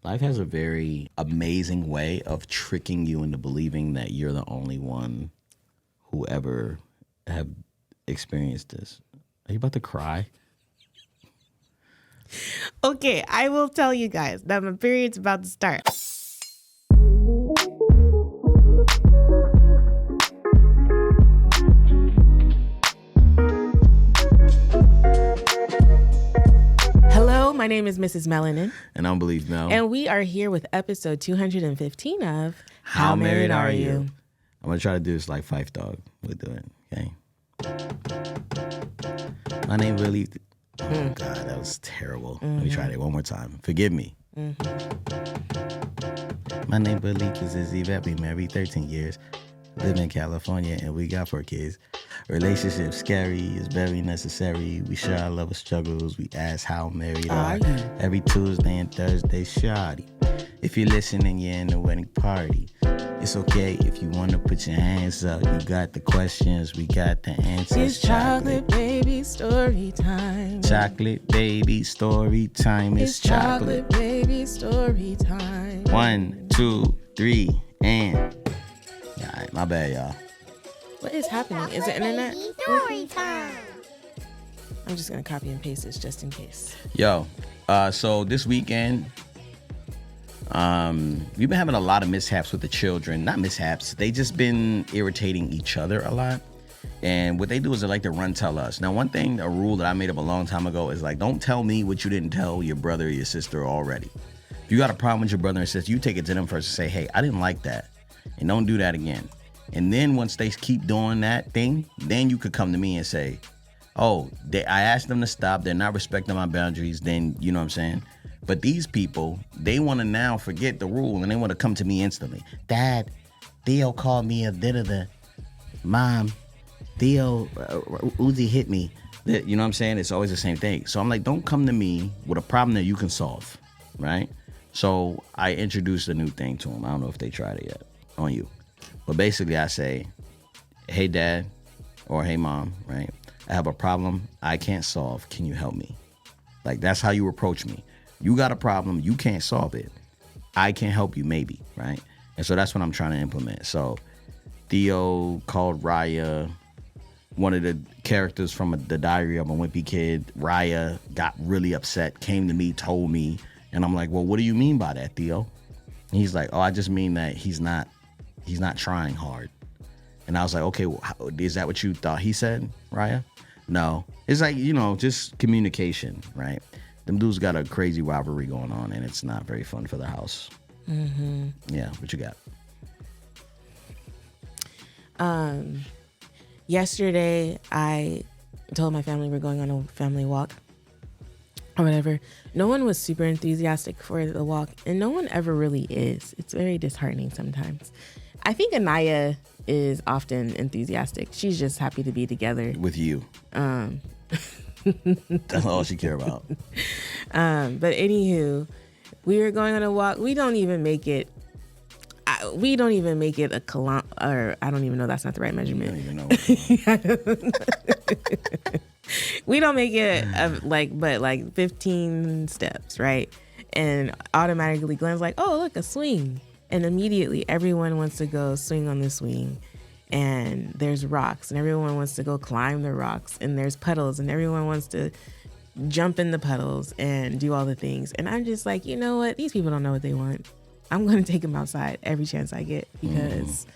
Life has a very amazing way of tricking you into believing that you're the only one who ever have experienced this. Are you about to cry? Okay, I will tell you guys that my period's about to start. Hello, my name is Mrs. Melanin. And I don't believe Mel. And we are here with episode 215 of How Married Are You? I'm going to try to do this like Fife Dog would do it, okay? My name really... Oh, God, that was terrible. Let me try that one more time. Forgive me. My name BELEAF is Izzy Vet. We married 13 years. Live in California and we got 4 kids. Relationship scary is very necessary. We share our love and struggles. We ask how married are you? Every Tuesday and Thursday, shoddy. If you're listening, you're in the wedding party. It's okay if you want to put your hands up. You got the questions, we got the answers. It's chocolate baby story time. Chocolate baby story time. It's chocolate baby story time. 1, 2, 3, and... All right, my bad, y'all. What is happening? Is it internet? Story time. I'm just going to copy and paste this just in case. Yo, so this weekend, we've been having a lot of mishaps with the children. Not mishaps. They just been irritating each other a lot. And what they do is they like to run tell us. Now, one thing, a rule that I made up a long time ago is like, don't tell me what you didn't tell your brother or your sister already. If you got a problem with your brother and sister, you take it to them first and say, hey, I didn't like that. And don't do that again. And then once they keep doing that thing, then you could come to me and say, oh, I asked them to stop. They're not respecting my boundaries. Then, you know what I'm saying? But these people, they want to now forget the rule and they want to come to me instantly. Dad, Theo called me a da-da-da. Mom, Theo, Uzi hit me. You know what I'm saying? It's always the same thing. So I'm like, don't come to me with a problem that you can solve, right? So I introduced a new thing to them. I don't know if they tried it yet on you. But basically I say, hey, Dad, or hey, Mom, right? I have a problem I can't solve. Can you help me? Like, that's how you approach me. You got a problem. You can't solve it. I can help you maybe, right? And so that's what I'm trying to implement. So Theo called Raya, one of the characters from the Diary of a Wimpy Kid. Raya got really upset, came to me, told me. And I'm like, well, what do you mean by that, Theo? And he's like, oh, I just mean that he's not trying hard. And I was like, okay, well, is that what you thought he said, Raya? No. It's like, you know, just communication, right? Them dudes got a crazy rivalry going on, and it's not very fun for the house. Mm-hmm. Yeah, what you got? Yesterday, I told my family we're going on a family walk or whatever. No one was super enthusiastic for the walk, and no one ever really is. It's very disheartening sometimes. I think Anaya is often enthusiastic. She's just happy to be together. With you. That's all she care about. But anywho, we were going on a walk. We don't even make it a kilometer, or I don't even know, that's not the right measurement. You don't even know. We don't make it but 15 steps, right? And automatically Glenn's like, oh, look, a swing. And immediately everyone wants to go swing on the swing. And there's rocks and everyone wants to go climb the rocks, and there's puddles and everyone wants to jump in the puddles and do all the things. And I'm just like, you know what? These people don't know what they want. I'm going to take them outside every chance I get, because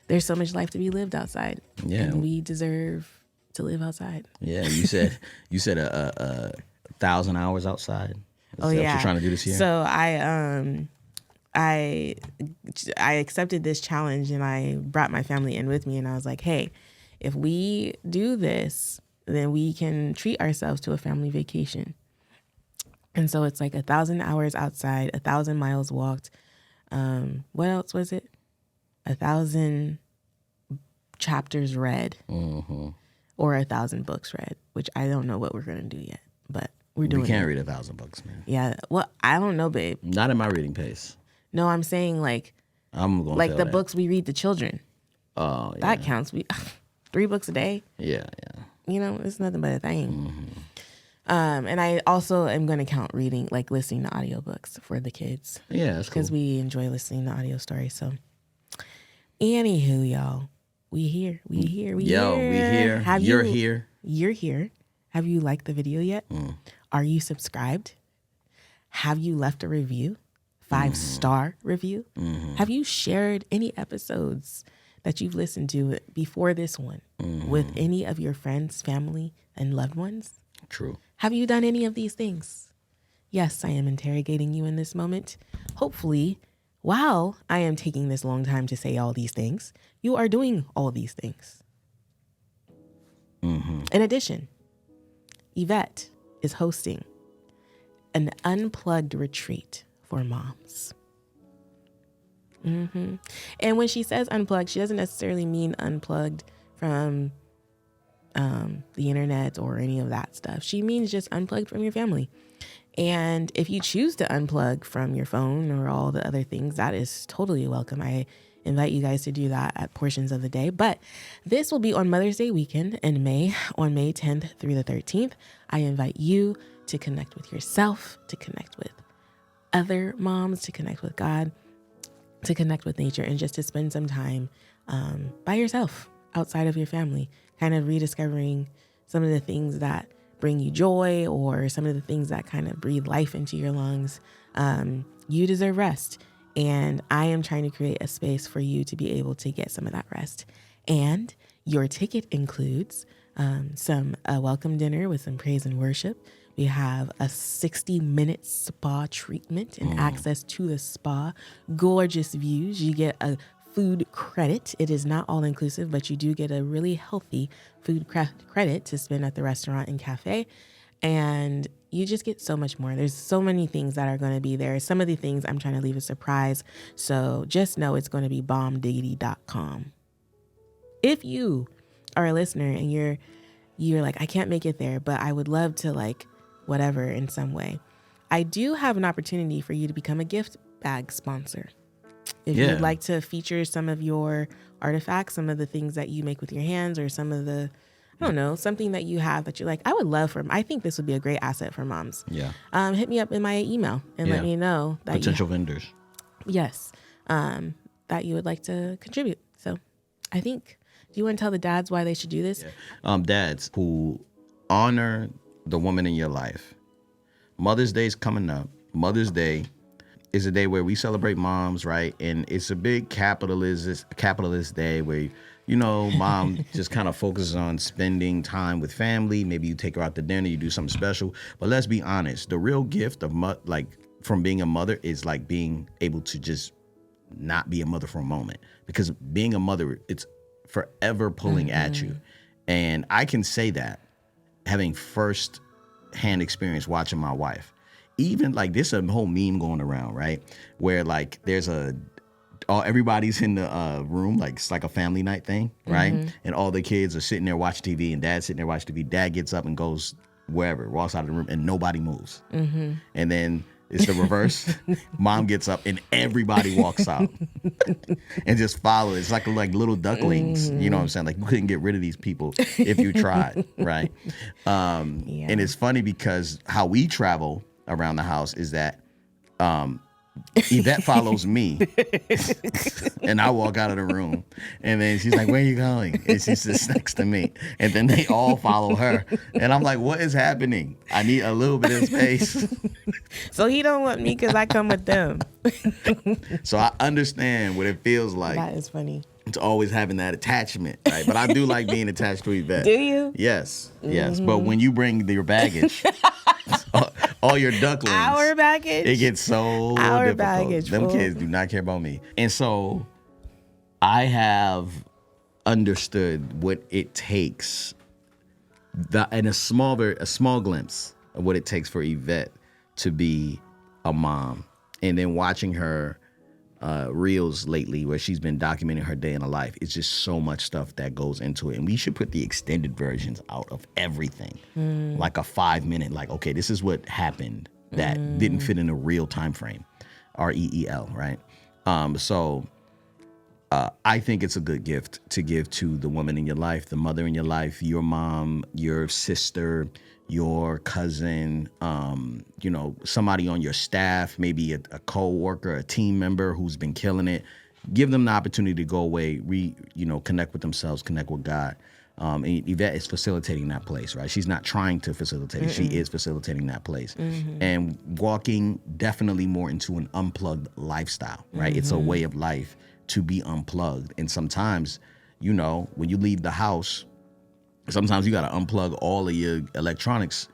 there's so much life to be lived outside. Yeah. And we deserve to live outside. Yeah, you said 1,000 hours outside. Is that what you're trying to do this year? So I accepted this challenge, and I brought my family in with me, and I was like, hey, if we do this, then we can treat ourselves to a family vacation. And so it's like 1,000 hours outside, 1,000 miles walked. What else was it? 1,000 chapters read, or 1,000 books read, which I don't know what we're going to do yet, but we're doing it. We can't read 1,000 books, man. Yeah. Well, I don't know, babe. Not in my reading pace. No, I'm saying I'm going like the books we read to children. Oh, yeah. That counts. We 3 books a day. Yeah. You know, it's nothing but a thing. And I also am going to count reading, like listening to audiobooks for the kids. Yeah, that's cool. Because we enjoy listening to audio stories. So, anywho, y'all, we here. Yo, we here. You're here. You're here. Have you liked the video yet? Are you subscribed? Have you left a review? 5-star review? Have you shared any episodes that you've listened to before this one with any of your friends, family, and loved ones? True. Have you done any of these things? Yes, I am interrogating you in this moment. Hopefully, while I am taking this long time to say all these things, you are doing all these things. In addition, Yvette is hosting an unplugged retreat for moms. And when she says unplugged, she doesn't necessarily mean unplugged from the internet or any of that stuff. She means just unplugged from your family. And if you choose to unplug from your phone or all the other things, that is totally welcome. I invite you guys to do that at portions of the day. But this will be on Mother's Day weekend in May, on May 10th through the 13th. I invite you to connect with yourself, to connect with other moms, to connect with God, to connect with nature, and just to spend some time by yourself outside of your family, kind of rediscovering some of the things that bring you joy or some of the things that kind of breathe life into your lungs. You deserve rest. And I am trying to create a space for you to be able to get some of that rest. And your ticket includes a welcome dinner with some praise and worship. We have a 60-minute spa treatment and access to the spa. Gorgeous views. You get a food credit. It is not all inclusive, but you do get a really healthy food credit to spend at the restaurant and cafe. And you just get so much more. There's so many things that are going to be there. Some of the things I'm trying to leave a surprise. So just know it's going to be bombdiggity.com. If you are a listener and you're like, I can't make it there, but I would love to like whatever in some way, I do have an opportunity for you to become a gift bag sponsor. If you'd like to feature some of your artifacts, some of the things that you make with your hands, or some of the, I don't know, something that you have that you're like, I would love I think this would be a great asset for moms. Yeah. Hit me up in my email and let me know that potential vendors. Yes. That you would like to contribute. So I think, do you want to tell the dads why they should do this? Yeah. Dads who honor the woman in your life. Mother's Day is coming up. Mother's Day is a day where we celebrate moms, right? And it's a big capitalist day where, you know, mom just kind of focuses on spending time with family. Maybe you take her out to dinner, you do something special. But let's be honest, the real gift of from being a mother is like being able to just not be a mother for a moment. Because being a mother, it's forever pulling at you. And I can say that having first-hand experience watching my wife. Even like there's a whole meme going around, right? Where like there's everybody's in the room, like it's like a family night thing, right? And all the kids are sitting there watching TV, and dad's sitting there watching TV. Dad gets up and goes wherever, walks out of the room, and nobody moves. And then it's the reverse. Mom gets up and everybody walks out and just follow. It's like little ducklings. You know what I'm saying? Like you couldn't get rid of these people if you tried, right? And it's funny because how we travel around the house is that Yvette follows me and I walk out of the room and then she's like, where are you going? And she sits next to me and then they all follow her and I'm like, what is happening? I need a little bit of space. So he don't want me because I come with them. So I understand what it feels like. That is funny. It's always having that attachment, right? But I do like being attached to Yvette. Do you? Yes, yes. But when you bring your baggage, all your ducklings, our baggage, it gets so our difficult. baggage. Them kids do not care about me, and so I have understood what it takes. And a small glimpse of what it takes for Yvette to be a mom, and then watching her reels lately where she's been documenting her day in a life. It's just so much stuff that goes into it. And we should put the extended versions out of everything. Like a 5-minute, like, okay, this is what happened that didn't fit in a real time frame. REEL, right? So I think it's a good gift to give to the woman in your life, the mother in your life, your mom, your sister, your cousin, somebody on your staff, maybe a co-worker, a team member who's been killing it. Give them the opportunity to go away, connect with themselves, connect with God. And Yvette is facilitating that place, right? She's not trying to facilitate it. She is facilitating that place. And walking definitely more into an unplugged lifestyle, right? It's a way of life to be unplugged. And sometimes, when you leave the house, sometimes you got to unplug all of your electronics,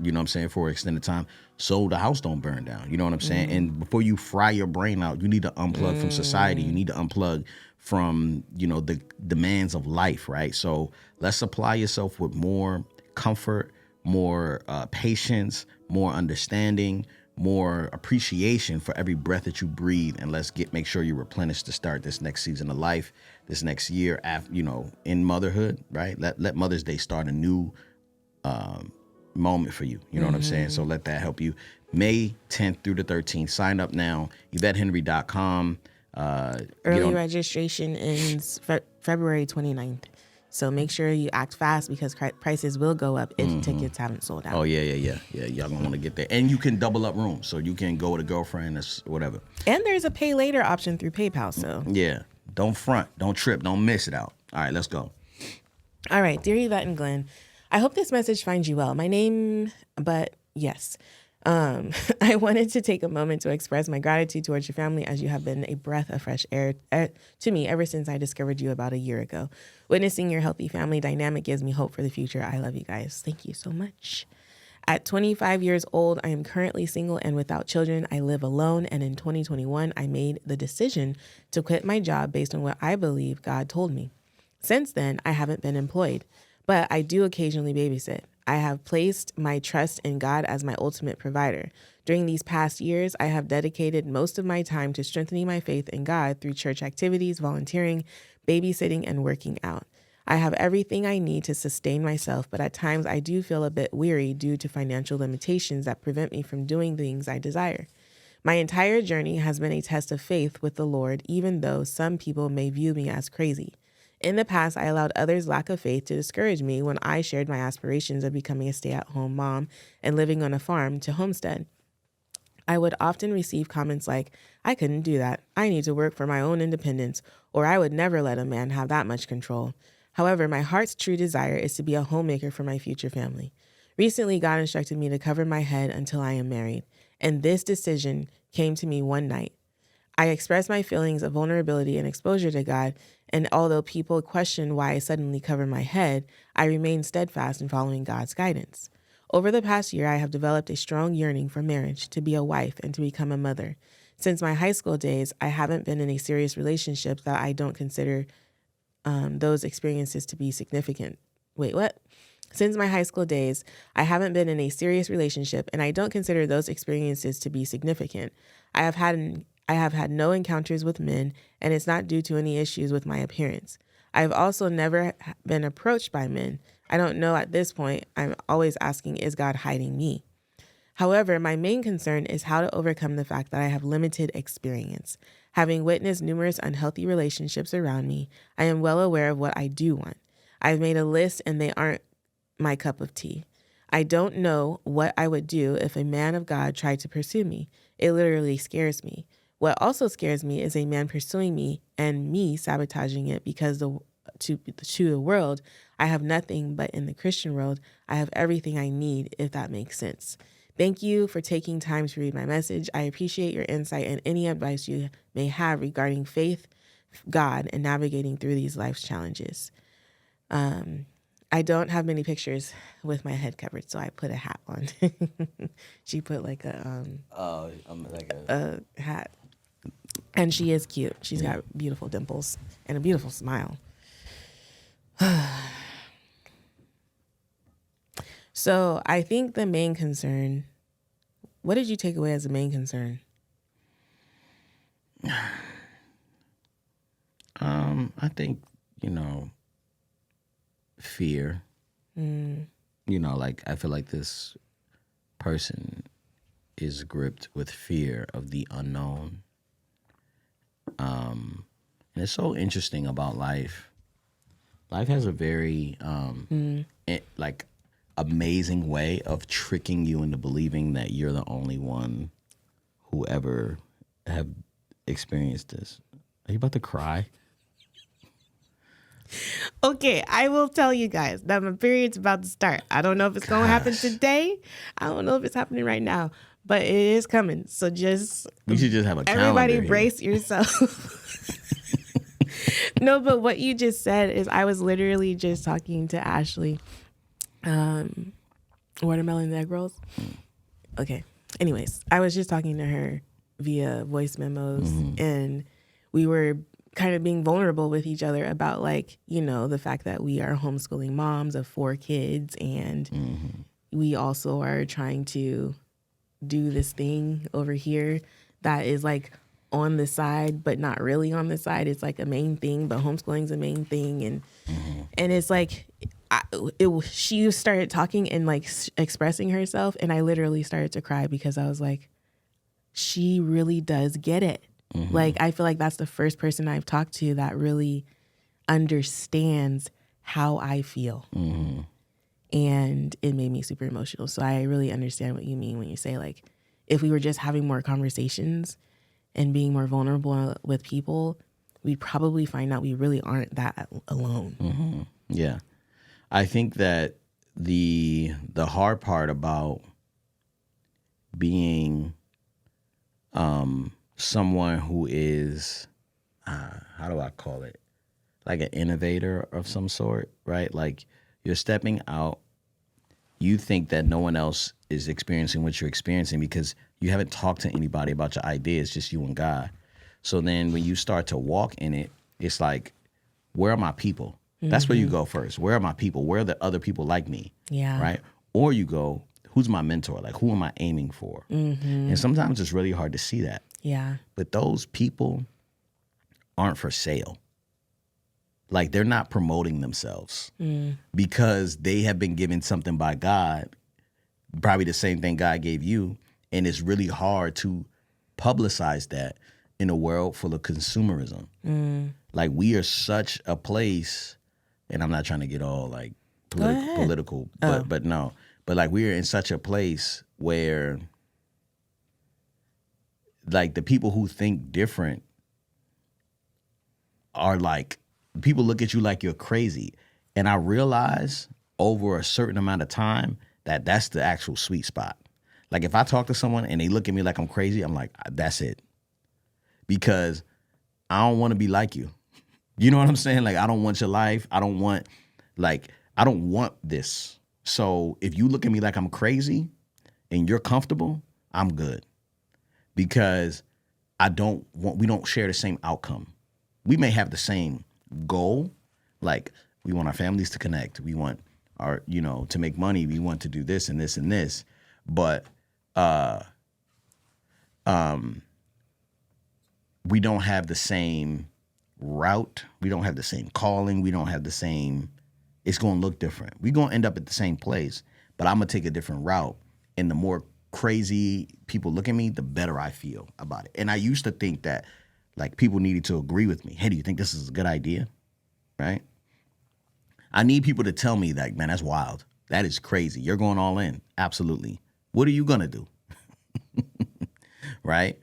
for an extended time so the house don't burn down. You know what I'm saying? And before you fry your brain out, you need to unplug from society. You need to unplug from, the demands of life, right? So let's supply yourself with more comfort, more patience, more understanding, more appreciation for every breath that you breathe, and let's make sure you replenish to start this next season of life, this next year, in motherhood, right? Let Mother's Day start a new moment for you. You know what I'm saying? So let that help you. May 10th through the 13th. Sign up now. YvetteHenry.com. Early registration ends February 29th. So make sure you act fast because prices will go up if tickets haven't sold out. Oh, yeah. Y'all gonna want to get there. And you can double up rooms. So you can go with a girlfriend or whatever. And there's a pay later option through PayPal. So yeah, don't front, don't trip, don't miss it out. All right, let's go. All right, dear Yvette and Glenn, I hope this message finds you well. Yes. I wanted to take a moment to express my gratitude towards your family, as you have been a breath of fresh air to me ever since I discovered you about a year ago. Witnessing your healthy family dynamic gives me hope for the future. I love you guys. Thank you so much. At 25 years old, I am currently single and without children. I live alone, and in 2021, I made the decision to quit my job based on what I believe God told me. Since then, I haven't been employed, but I do occasionally babysit. I have placed my trust in God as my ultimate provider. During these past years, I have dedicated most of my time to strengthening my faith in God through church activities, volunteering, babysitting, and working out. I have everything I need to sustain myself, but at times I do feel a bit weary due to financial limitations that prevent me from doing things I desire. My entire journey has been a test of faith with the Lord, even though some people may view me as crazy. In the past, I allowed others' lack of faith to discourage me when I shared my aspirations of becoming a stay-at-home mom and living on a farm to homestead. I would often receive comments like, "I couldn't do that. I need to work for my own independence," or "I would never let a man have that much control." However, my heart's true desire is to be a homemaker for my future family. Recently, God instructed me to cover my head until I am married, and this decision came to me one night. I expressed my feelings of vulnerability and exposure to God, and although people questioned why I suddenly covered my head, I remained steadfast in following God's guidance. Over the past year, I have developed a strong yearning for marriage, to be a wife, and to become a mother. Since my high school days, I haven't been in a serious relationship that I don't consider those experiences to be significant. Wait, what? Since my high school days, I haven't been in a serious relationship, and I don't consider those experiences to be significant. I have had no encounters with men, and it's not due to any issues with my appearance. I have also never been approached by men. I don't know at this point. I'm always asking, is God hiding me? However, my main concern is how to overcome the fact that I have limited experience. Having witnessed numerous unhealthy relationships around me, I am well aware of what I do want. I've made a list, and they aren't my cup of tea. I don't know what I would do if a man of God tried to pursue me. It literally scares me. What also scares me is a man pursuing me and me sabotaging it because to the world, I have nothing, but in the Christian world, I have everything I need, if that makes sense. Thank you for taking time to read my message. I appreciate your insight and any advice you may have regarding faith, God, and navigating through these life's challenges. I don't have many pictures with my head covered, so I put a hat on. She put like a hat. And she is cute. She's got beautiful dimples and a beautiful smile. So I think the main concern, what did you take away as the main concern? I think, fear. Like I feel like this person is gripped with fear of the unknown. And it's so interesting about life. Life has a very amazing way of tricking you into believing that you're the only one who ever have experienced this. Are you about to cry? Okay, I will tell you guys that my period's about to start. I don't know if it's going to happen today. I don't know if it's happening right now, but it is coming. So just We should just have a calendar everybody here. brace yourself. No, but what you just said is I was literally just talking to Ashley. Watermelon egg rolls. Okay. Anyways, I was just talking to her via voice memos, and we were kind of being vulnerable with each other about, like, you know, the fact that we are homeschooling moms of 4 kids, and we also are trying to do this thing over here that is like on the side but not really on the side. It's like a main thing, but homeschooling's a main thing, and it's like she started talking and like expressing herself, and I literally started to cry because I was like, she really does get it. Like, I feel like that's the first person I've talked to that really understands how I feel. And it made me super emotional. So I really understand what you mean when you say, like, if we were just having more conversations and being more vulnerable with people, we'd probably find out we really aren't that alone. Yeah. I think that the hard part about being someone who is, how do I call it? Like an innovator of some sort, right? Like, you're stepping out. You think that no one else is experiencing what you're experiencing because you haven't talked to anybody about your ideas, just you and God. So then when you start to walk in it, it's like, where are my people? That's where you go first. Where are my people? Where are the other people like me? Yeah. Right? Or you go, who's my mentor? Like, who am I aiming for? And sometimes it's really hard to see that. Yeah. But those people aren't for sale. Like, they're not promoting themselves because they have been given something by God, probably the same thing God gave you. And it's really hard to publicize that in a world full of consumerism. Like, we are such a place, and I'm not trying to get all like political, but no. But like, we are in such a place where, like, the people who think different are like, people look at you like you're crazy. And I realize over a certain amount of time that that's the actual sweet spot. Like, if I talk to someone and they look at me like I'm crazy, I'm like, that's it. Because I don't want to be like you. You know what I'm saying? Like, I don't want your life. I don't want this. So if you look at me like I'm crazy and you're comfortable, I'm good. Because we don't share the same outcome. We may have the same goal. Like, we want our families to connect. We want our, to make money. We want to do this and this and this. But we don't have the same route. We don't have the same calling. We don't have the same, it's going to look different. We're going to end up at the same place, but I'm going to take a different route. And the more crazy people look at me, the better I feel about it. And I used to think that, like, people needed to agree with me. Hey, do you think this is a good idea? Right? I need people to tell me, like, man, that's wild. That is crazy. You're going all in. Absolutely. What are you going to do? Right?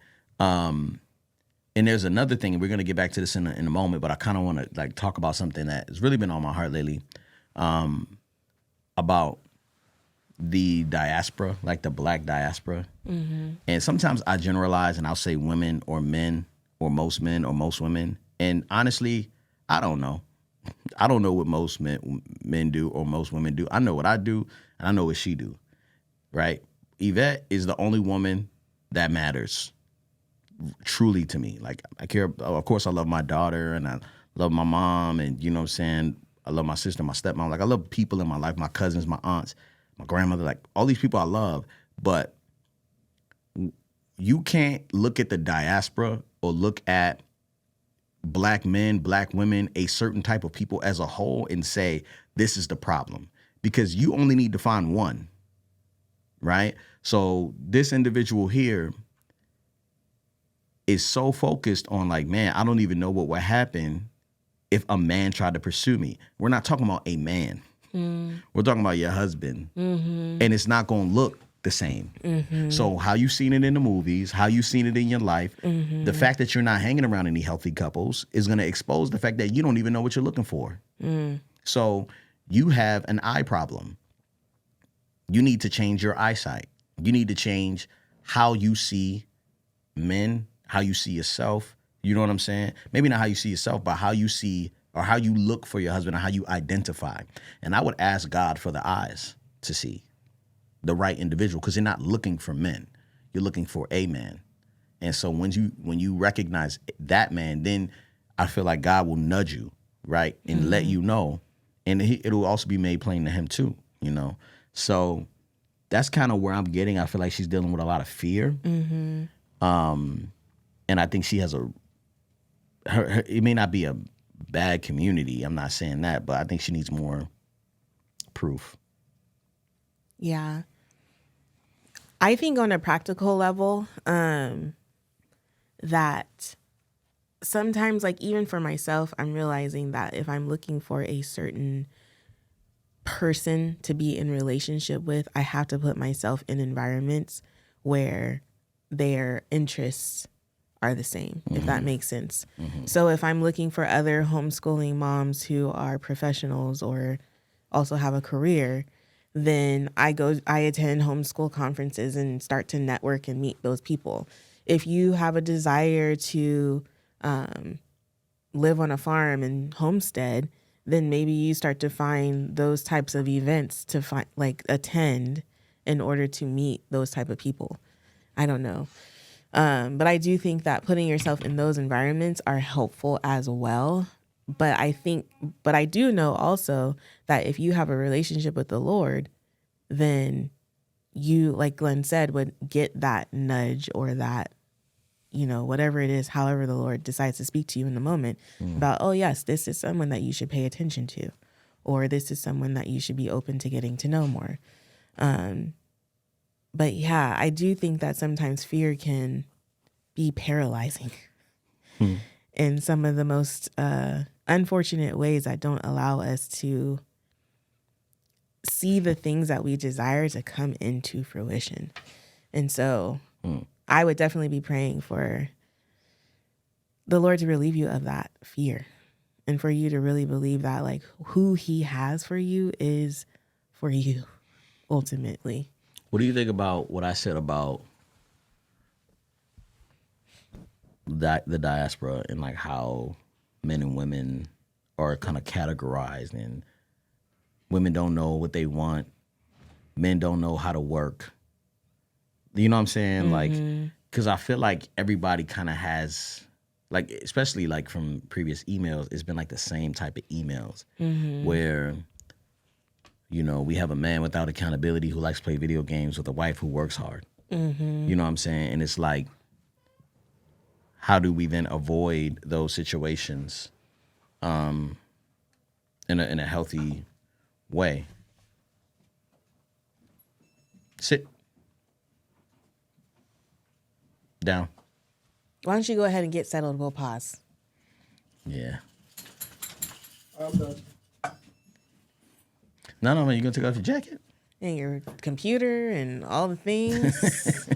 And there's another thing, and we're going to get back to this in a moment, but I kind of want to, like, talk about something that has really been on my heart lately, about the diaspora, like the Black diaspora. And sometimes I generalize and I'll say women or men or most women. And honestly, I don't know. I don't know what most men do or most women do. I know what I do, and I know what she do, right? Yvette is the only woman that matters truly to me. Like, I care, of course I love my daughter and I love my mom, and you know what I'm saying, I love my sister, my stepmom. Like, I love people in my life, my cousins, my aunts, my grandmother, like all these people I love. But you can't look at the diaspora or look at Black men, Black women, a certain type of people as a whole and say, this is the problem. Because you only need to find one, right? So this individual here is so focused on, like, man, I don't even know what would happen if a man tried to pursue me. We're not talking about a man. We're talking about your husband. And it's not going to look the same. So how you seen it in the movies, how you seen it in your life, the fact that you're not hanging around any healthy couples is going to expose the fact that you don't even know what you're looking for. So you have an eye problem. You need to change your eyesight. You need to change how you see men, how you see yourself. You know what I'm saying? Maybe not how you see yourself, but how you see or how you look for your husband or how you identify. And I would ask God for the eyes to see the right individual, because you're not looking for men. You're looking for a man. And so when you recognize that man, then I feel like God will nudge you, right? And let you know. And it'll also be made plain to him too, you know? So that's kind of where I'm getting. I feel like she's dealing with a lot of fear. And I think she has it may not be a bad community. I'm not saying that, but I think she needs more proof. Yeah. I think on a practical level, that sometimes, like even for myself, I'm realizing that if I'm looking for a certain person to be in relationship with, I have to put myself in environments where their interests are the same, if that makes sense. So if I'm looking for other homeschooling moms who are professionals or also have a career, then I attend homeschool conferences and start to network and meet those people. If you have a desire to live on a farm and homestead, then maybe you start to find those types of events to attend in order to meet those type of people. I don't know. But I do think that putting yourself in those environments are helpful as well. But I do know also that if you have a relationship with the Lord, then you, like Glenn said, would get that nudge or that, whatever it is, however the Lord decides to speak to you in the moment about, oh yes, this is someone that you should pay attention to, or this is someone that you should be open to getting to know more. But yeah, I do think that sometimes fear can be paralyzing in some of the most unfortunate ways that don't allow us to see the things that we desire to come into fruition. And so I would definitely be praying for the Lord to relieve you of that fear and for you to really believe that like who he has for you is for you ultimately. What do you think about what I said about the diaspora and like how men and women are kind of categorized, and women don't know what they want, men don't know how to work? You know what I'm saying? Like, because I feel like everybody kind of has, like, especially like from previous emails, it's been like the same type of emails where, we have a man without accountability who likes to play video games with a wife who works hard. You know what I'm saying? And it's like, how do we then avoid those situations in a healthy way? Sit down. Why don't you go ahead and get settled? We'll pause. Yeah. I'm done. No, man, you gonna take off your jacket? And your computer and all the things.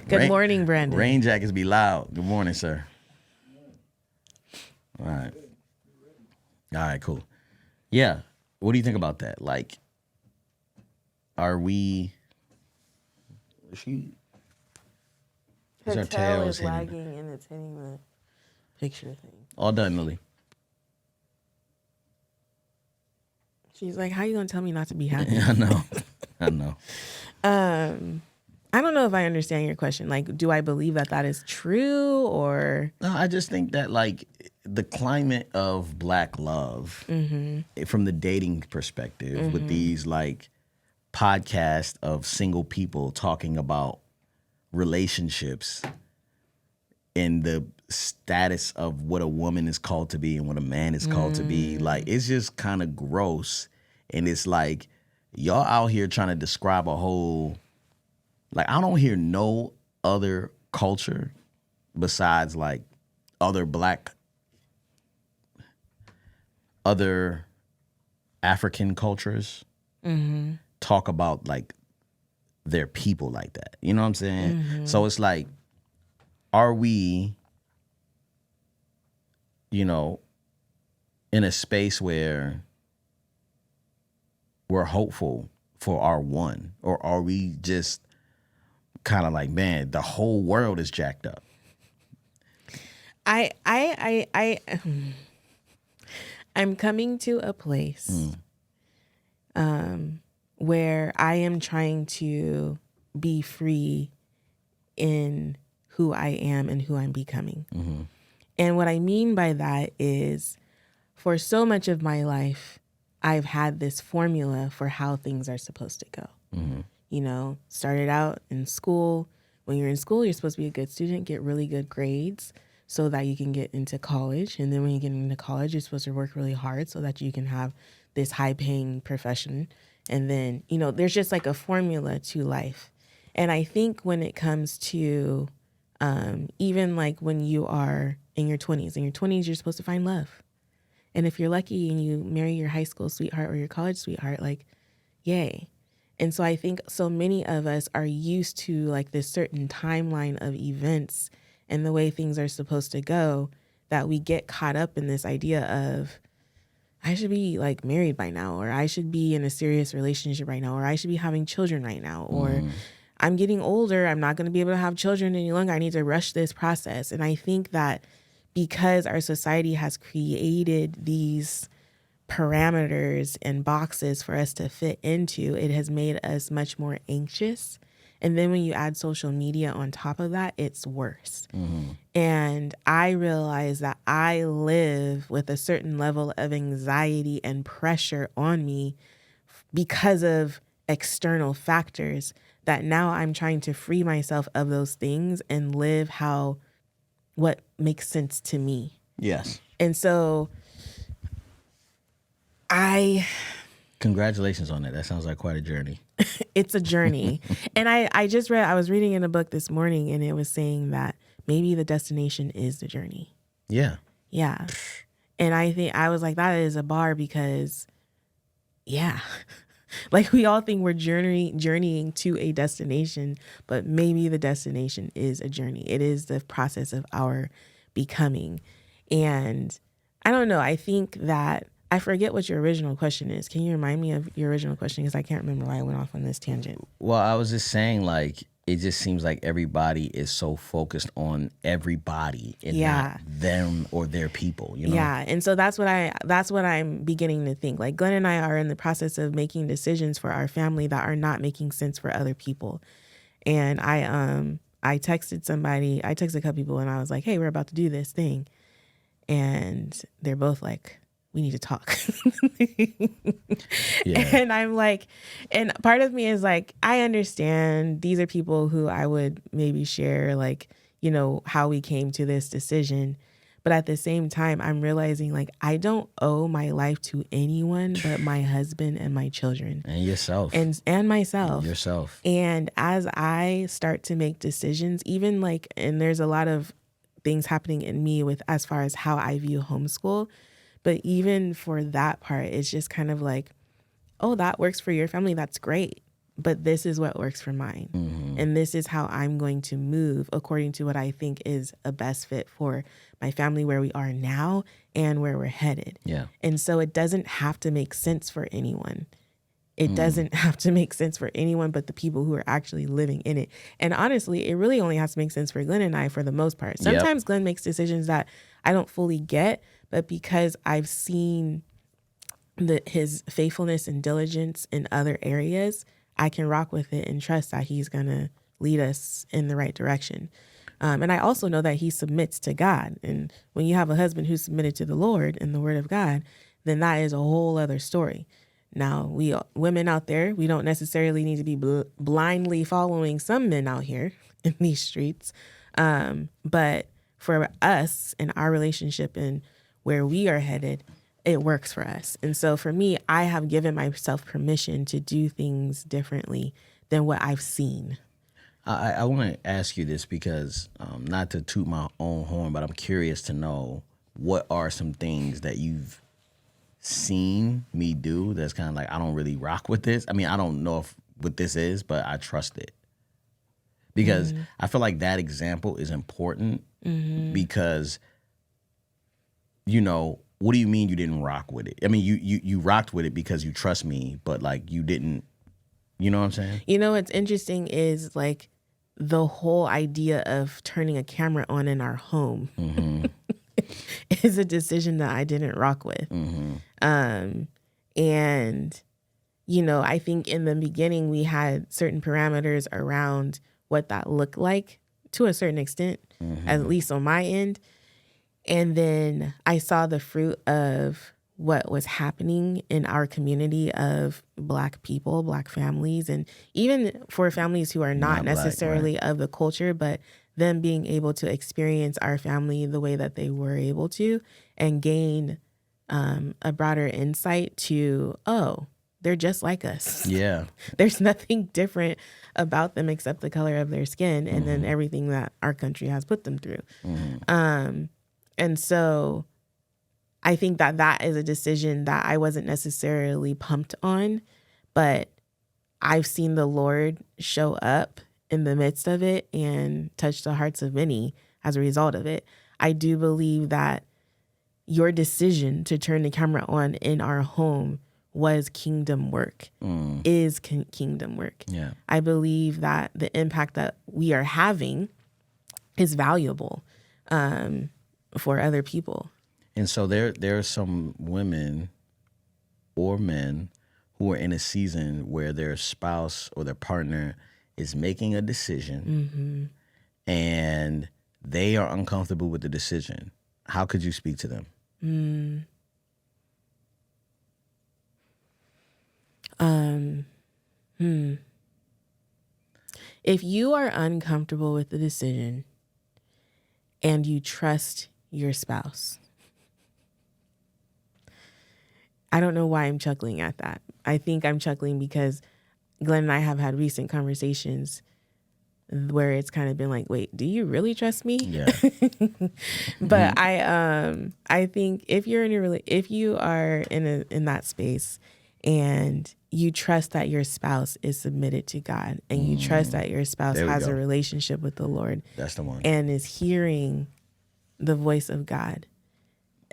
Good morning, Brandon. Rain jackets be loud. Good morning, sir. All right, cool. Yeah. What do you think about that? Like, are we... Her tail is wagging and it's hitting the picture thing. All done, Lily. She's like, how you gonna tell me not to be happy? I know. I don't know if I understand your question. Like, do I believe that is true, or? No, I just think that like the climate of Black love from the dating perspective with these like podcasts of single people talking about relationships and the status of what a woman is called to be and what a man is called to be, like, it's just kind of gross. And it's like, y'all out here trying to describe a whole, like, I don't hear no other culture besides like other African cultures talk about like their people like that. You know what I'm saying? So it's like, are we, you know, in a space where we're hopeful for our one, or are we just kind of like, man, the whole world is jacked up? I'm coming to a place where I am trying to be free in who I am and who I'm becoming. And what I mean by that is, for so much of my life, I've had this formula for how things are supposed to go. You know, started out in school. When you're in school, you're supposed to be a good student, get really good grades so that you can get into college. And then when you get into college, you're supposed to work really hard so that you can have this high-paying profession. And then, you know, there's just like a formula to life. And I think when it comes to even like when you are in your 20s, you're supposed to find love. And if you're lucky and you marry your high school sweetheart or your college sweetheart, like, yay. And so I think so many of us are used to like this certain timeline of events and the way things are supposed to go, that we get caught up in this idea of, I should be like married by now, or I should be in a serious relationship right now, or I should be having children right now, or I'm getting older, I'm not going to be able to have children any longer, I need to rush this process. And I think that because our society has created these parameters and boxes for us to fit into, it has made us much more anxious. And then when you add social media on top of that, it's worse. And I realize that I live with a certain level of anxiety and pressure on me because of external factors, that now I'm trying to free myself of those things and live what makes sense to me. Yes. And so Congratulations on that. That sounds like quite a journey. It's a journey. And I was reading in a book this morning, and it was saying that maybe the destination is the journey. Yeah. Yeah. And I was like, that is a bar, because like we all think we're journeying to a destination, but maybe the destination is a journey. It is the process of our becoming. And I don't know. I think that, I forget what your original question is. Can you remind me of your original question? Because I can't remember why I went off on this tangent. Well, I was just saying, like, it just seems like everybody is so focused on everybody and not them or their people, you know? Yeah. And so that's what I'm beginning to think. Like, Glenn and I are in the process of making decisions for our family that are not making sense for other people. And I texted a couple people, and I was like, hey, we're about to do this thing. And they're both like, we need to talk. And I'm like, and part of me is like, I understand these are people who I would maybe share, like, you know, how we came to this decision. But at the same time, I'm realizing, like, I don't owe my life to anyone but my husband and my children. And yourself. And myself. Yourself. And as I start to make decisions, even like, and there's a lot of things happening in me with as far as how I view homeschool. But even for that part, it's just kind of like, oh, that works for your family. That's great. But this is what works for mine. And this is how I'm going to move according to what I think is a best fit for my family, where we are now and where we're headed. Yeah. And so it doesn't have to make sense for anyone. It doesn't have to make sense for anyone but the people who are actually living in it. And honestly, it really only has to make sense for Glenn and I for the most part. Sometimes Glenn makes decisions that I don't fully get, but because I've seen his faithfulness and diligence in other areas, I can rock with it and trust that he's going to lead us in the right direction. And I also know that he submits to God. And when you have a husband who's submitted to the Lord and the word of God, then that is a whole other story. Now, we women out there, we don't necessarily need to be blindly following some men out here in these streets. But for us and our relationship and where we are headed, it works for us. And so for me, I have given myself permission to do things differently than what I've seen. I want to ask you this because, not to toot my own horn, but I'm curious to know, what are some things that you've seen me do that's kind of like, I don't really rock with this. I mean, I don't know what this is, but I trust it. Because I feel like that example is important because, you know, what do you mean you didn't rock with it? I mean, you rocked with it because you trust me, but like you didn't, you know what I'm saying? You know what's interesting is like the whole idea of turning a camera on in our home is a decision that I didn't rock with. And, you know, I think in the beginning we had certain parameters around what that looked like to a certain extent, at least on my end. And then I saw the fruit of what was happening in our community of Black people, Black families, and even for families who are not necessarily of the culture, but them being able to experience our family the way that they were able to and gain a broader insight to, oh, they're just like us. Yeah. There's nothing different about them except the color of their skin and then everything that our country has put them through. And so I think that that is a decision that I wasn't necessarily pumped on, but I've seen the Lord show up in the midst of it and touch the hearts of many as a result of it. I do believe that your decision to turn the camera on in our home was kingdom work, is kingdom work. Yeah. I believe that the impact that we are having is valuable for other people. And so there are some women or men who are in a season where their spouse or their partner is making a decision and they are uncomfortable with the decision. How could you speak to them? If you are uncomfortable with the decision and you trust your spouse, I don't know why I'm chuckling at that. I think I'm chuckling because Glenn and I have had recent conversations where it's kind of been like, wait, do you really trust me? Yeah. But I think if you're if you are in that space and you trust that your spouse is submitted to God and you trust that your spouse has a relationship with the Lord, that's the one, and is hearing the voice of God,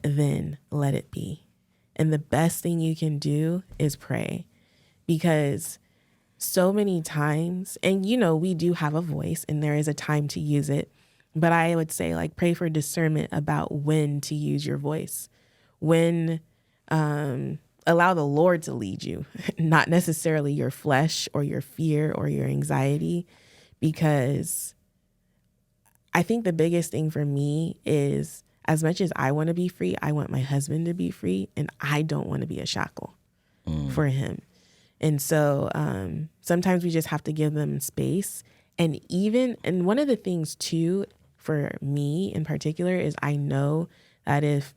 then let it be. And the best thing you can do is pray, because so many times, and you know, we do have a voice and there is a time to use it, but I would say like pray for discernment about when to use your voice, when allow the Lord to lead you, not necessarily your flesh or your fear or your anxiety, because I think the biggest thing for me is, as much as I want to be free, I want my husband to be free, and I don't want to be a shackle for him. And so sometimes we just have to give them space. And one of the things too, for me in particular, is I know that if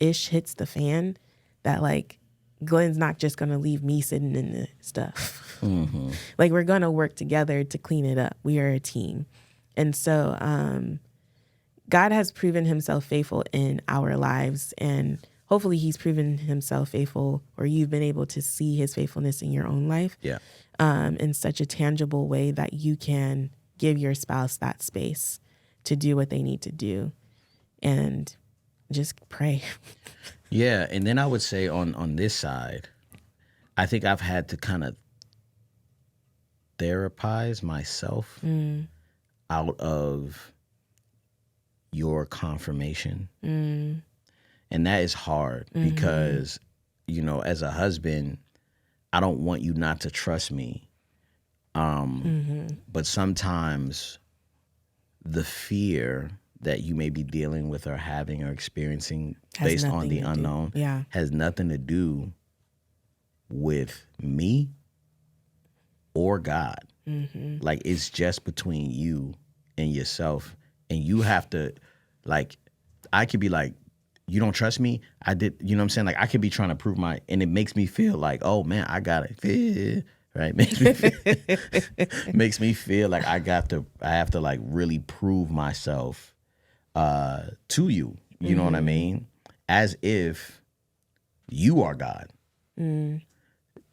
ish hits the fan, that like Glenn's not just going to leave me sitting in the stuff. Like we're going to work together to clean it up. We are a team. And so God has proven himself faithful in our lives, and hopefully he's proven himself faithful, or you've been able to see his faithfulness in your own life in such a tangible way that you can give your spouse that space to do what they need to do and just pray. Yeah. And then I would say on this side, I think I've had to kind of therapize myself out of your confirmation. And that is hard because, you know, as a husband, I don't want you not to trust me. But sometimes the fear that you may be dealing with or having or experiencing based on the unknown has nothing to do with me or God. Like, it's just between you and yourself. And you have to, like, I could be like, you don't trust me? I did, you know what I'm saying? Like, I could be trying to prove and it makes me feel like, oh man, I got it. Right? Makes me feel like I have to like really prove myself to you. You know what I mean? As if You are God.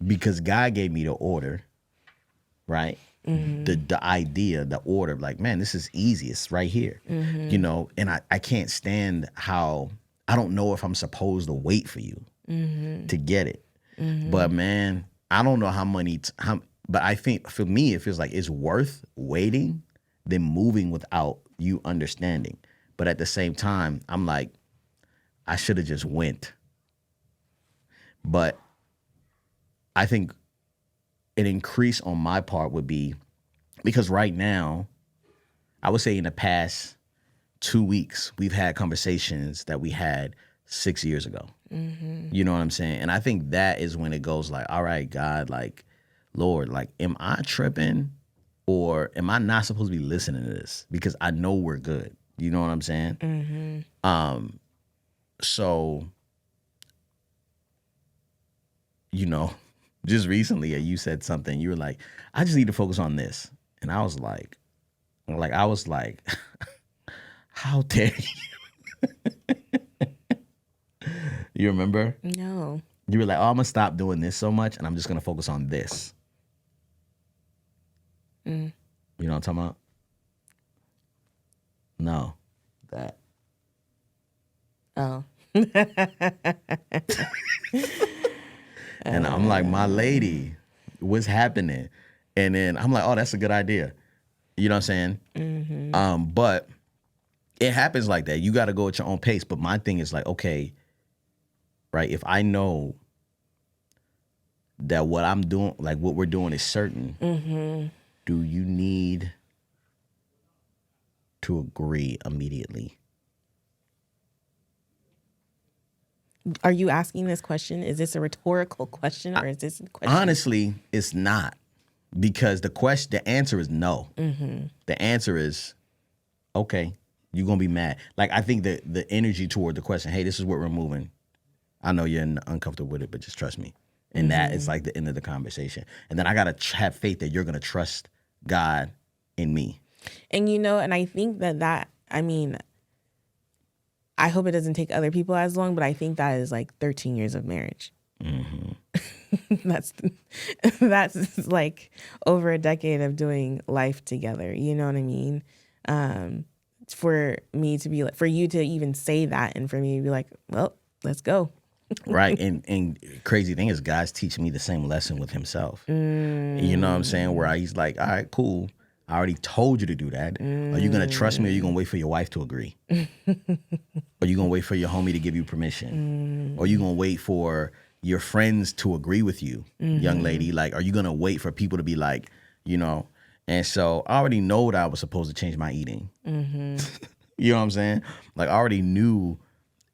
Because God gave me the order, right? The idea, the order, like, man, this is easy. It's right here, you know, and I can't stand how I don't know if I'm supposed to wait for you to get it. But man, I don't know how but I think for me, it feels like it's worth waiting than moving without you understanding. But at the same time, I'm like, I should have just went. But I think an increase on my part would be, because right now, I would say in the past 2 weeks, we've had conversations that we had 6 years ago. You know what I'm saying? And I think that is when it goes like, all right, God, like, Lord, like, am I tripping or am I not supposed to be listening to this? Because I know we're good. You know what I'm saying? So, you know, just recently you said something. You were like, I just need to focus on this. And I was like, how dare you? You remember? No. You were like, oh, I'm going to stop doing this so much and I'm just going to focus on this. You know what I'm talking about? No. That. Oh. And I'm like, my lady, what's happening? And then I'm like, oh, that's a good idea. You know what I'm saying? But it happens like that. You got to go at your own pace. But my thing is like, okay, right, if I know that what I'm doing, like what we're doing is certain, do you need to agree immediately? Are you asking this question? Is this a rhetorical question or is this a question? Honestly, it's not. Because the answer is no. The answer is, okay, you're going to be mad. Like, I think that the energy toward the question, hey, this is what we're moving. I know you're uncomfortable with it, but just trust me. And that is like the end of the conversation. And then I got to have faith that you're going to trust God in me. And, you know, and I think I mean, I hope it doesn't take other people as long, but I think that is like 13 years of marriage. That's like over a decade of doing life together. You know what I mean? For me to be like, for you to even say that, and for me to be like, well, let's go. Right. And crazy thing is, God's teaching me the same lesson with himself. You know what I'm saying? Where he's like, all right, cool. I already told you to do that. Are you going to trust me, or are you going to wait for your wife to agree? Are you going to wait for your homie to give you permission? Or are you going to wait for your friends to agree with you, young lady? Like, are you going to wait for people to be like, you know? And so I already know that I was supposed to change my eating. You know what I'm saying? Like, I already knew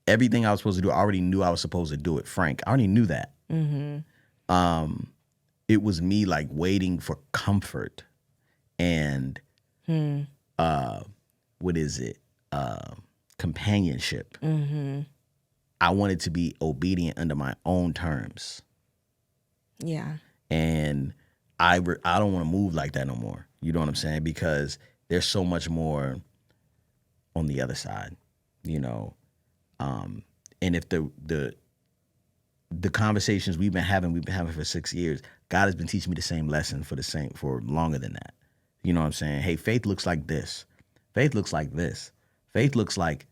everything I was supposed to do. I already knew I was supposed to do it, Frank. I already knew that. It was me like waiting for comfort and what is it? Companionship. I wanted to be obedient under my own terms. Yeah. And I don't want to move like that no more. You know what I'm saying? Because there's so much more on the other side, you know. And if the conversations we've been having for 6 years, God has been teaching me the same lesson for longer than that. You know what I'm saying? Hey, faith looks like this. Faith looks like this. Faith looks like,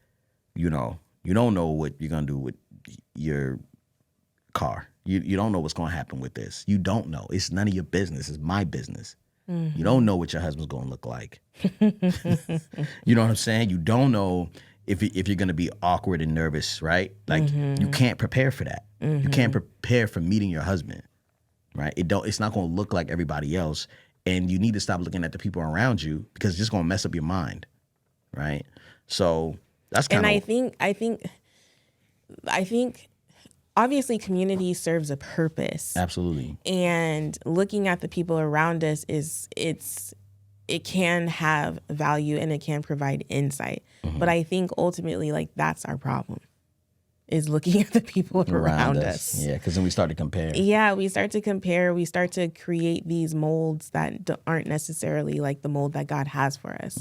you know, you don't know what you're going to do with your car. You don't know what's going to happen with this. You don't know. It's none of your business. It's my business. You don't know what your husband's going to look like. You know what I'm saying? You don't know if you're going to be awkward and nervous, right? Like, you can't prepare for that. You can't prepare for meeting your husband, right? It's not going to look like everybody else. And you need to stop looking at the people around you, because it's just going to mess up your mind, right? So that's kind of... And I think obviously community serves a purpose. Absolutely. And looking at the people around us it can have value and it can provide insight. But I think ultimately, like, that's our problem, is looking at the people around us. Yeah, because then we start to compare. Yeah, we start to compare. We start to create these molds that aren't necessarily like the mold that God has for us.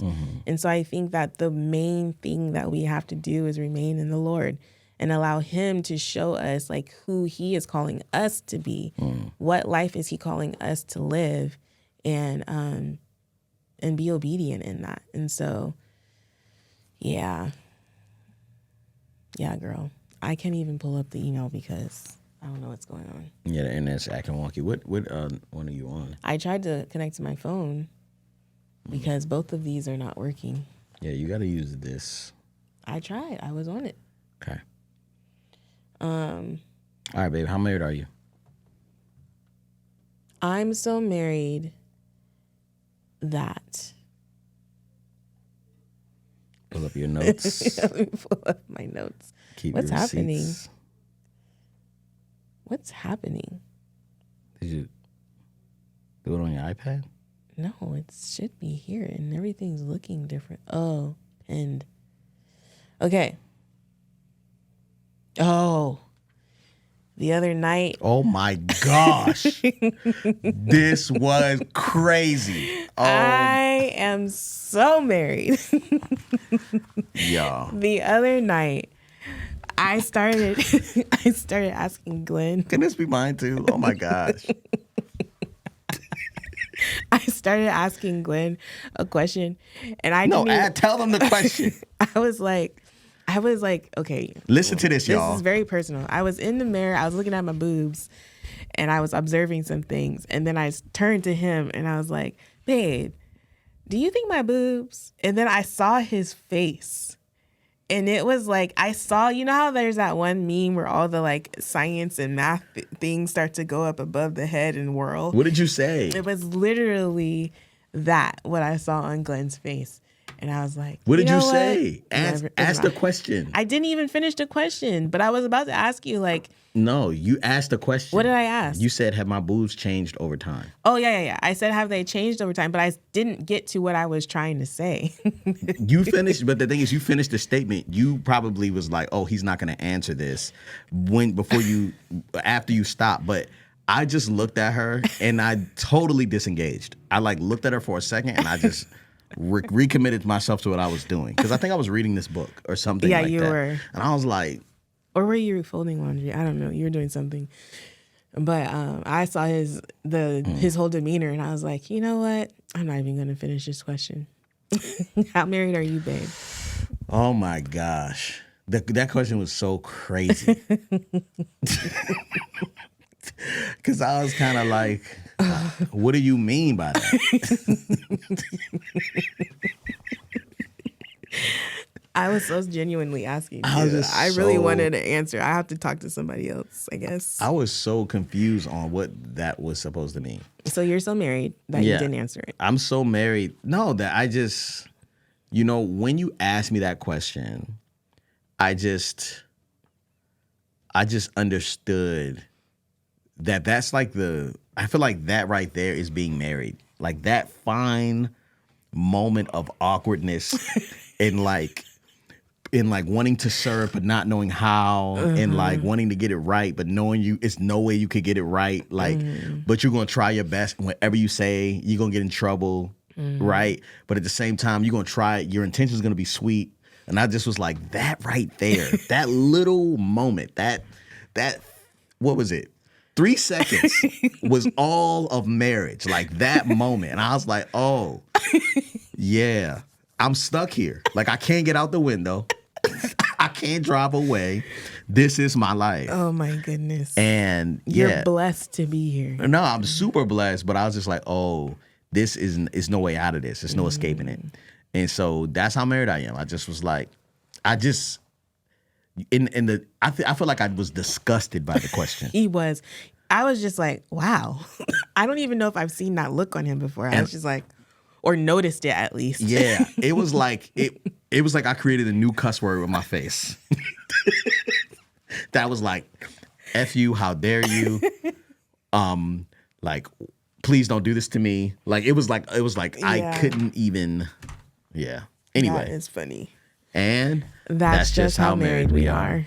And so I think that the main thing that we have to do is remain in the Lord and allow him to show us like who he is calling us to be. What life is he calling us to live, and be obedient in that. And so, yeah, girl, I can't even pull up the email because I don't know what's going on. Yeah, the internet's acting wonky. What one are you on? I tried to connect to my phone because both of these are not working. Yeah, you got to use this. I tried. I was on it. Okay. All right, babe. How married are you? I'm so married that. Pull up your notes. Let me pull up my notes. Keep What's your happening? receipts. What's happening? Did you do it on your iPad? No, it should be here, and everything's looking different. Oh, pinned. Okay. Oh, the other night. Oh my gosh. This was crazy. Oh, I am so married. yeah. The other night, I started asking Glenn. Can this be mine too? Oh my gosh. I started asking Glenn a question, and I No, didn't even, tell them the question. I was like, okay. Listen to this, y'all. This is very personal. I was in the mirror. I was looking at my boobs, and I was observing some things. And then I turned to him, and I was like, babe, do you think my boobs? And then I saw his face. And it was like, I saw, you know how there's that one meme where all the like science and math things start to go up above the head and whirl? What did you say? It was literally that, what I saw on Glenn's face. And I was like, What did you know say? What? Ask the question. I didn't even finish the question, but I was about to ask you, like, No, you asked the question. what did I ask? You said, have my boobs changed over time? Oh, yeah. I said, have they changed over time? But I didn't get to what I was trying to say. You finished, but the thing is, you finished the statement. You probably was like, oh, he's not going to answer this after you stopped. But I just looked at her and I totally disengaged. I like looked at her for a second and I just recommitted myself to what I was doing. Because I think I was reading this book or something like that. Yeah, you were. And I was like, or were you folding laundry? I don't know. You were doing something. But I saw his whole demeanor, and I was like, you know what? I'm not even going to finish this question. How married are you, babe? oh my gosh. That question was so crazy. Because I was kind of like, what do you mean by that? I was so genuinely asking. I really wanted an answer. I have to talk to somebody else, I guess. I was so confused on what that was supposed to mean. So you're so married that you didn't answer it. I'm so married. No, that I just, when you asked me that question, I just understood that that's like I feel like that right there is being married. Like that fine moment of awkwardness and like wanting to serve but not knowing how, and like wanting to get it right but knowing it's no way you could get it right, like but you're gonna try your best. Whatever you say, you're gonna get in trouble, right? But at the same time, you're gonna try it. Your intention's gonna be sweet. And I just was like, that right there, that little moment, that what was it? 3 seconds was all of marriage, like that moment. And I was like, oh yeah, I'm stuck here. Like I can't get out the window. I can't drive away. This is my life. Oh my goodness. And you're blessed to be here. No, I'm super blessed, but I was just like, oh, this is no way out of this. There's no escaping it. And so that's how married I am. I just was like, I feel like I was disgusted by the question. He was. I was just like, wow. I don't even know if I've seen that look on him before. I was just like, or noticed it at least. Yeah, it was like it was like I created a new cuss word with my face. That was like, F you, how dare you? Like, please don't do this to me. Like it was like I couldn't even. Yeah. Anyway, that is funny. And that's just how married we are.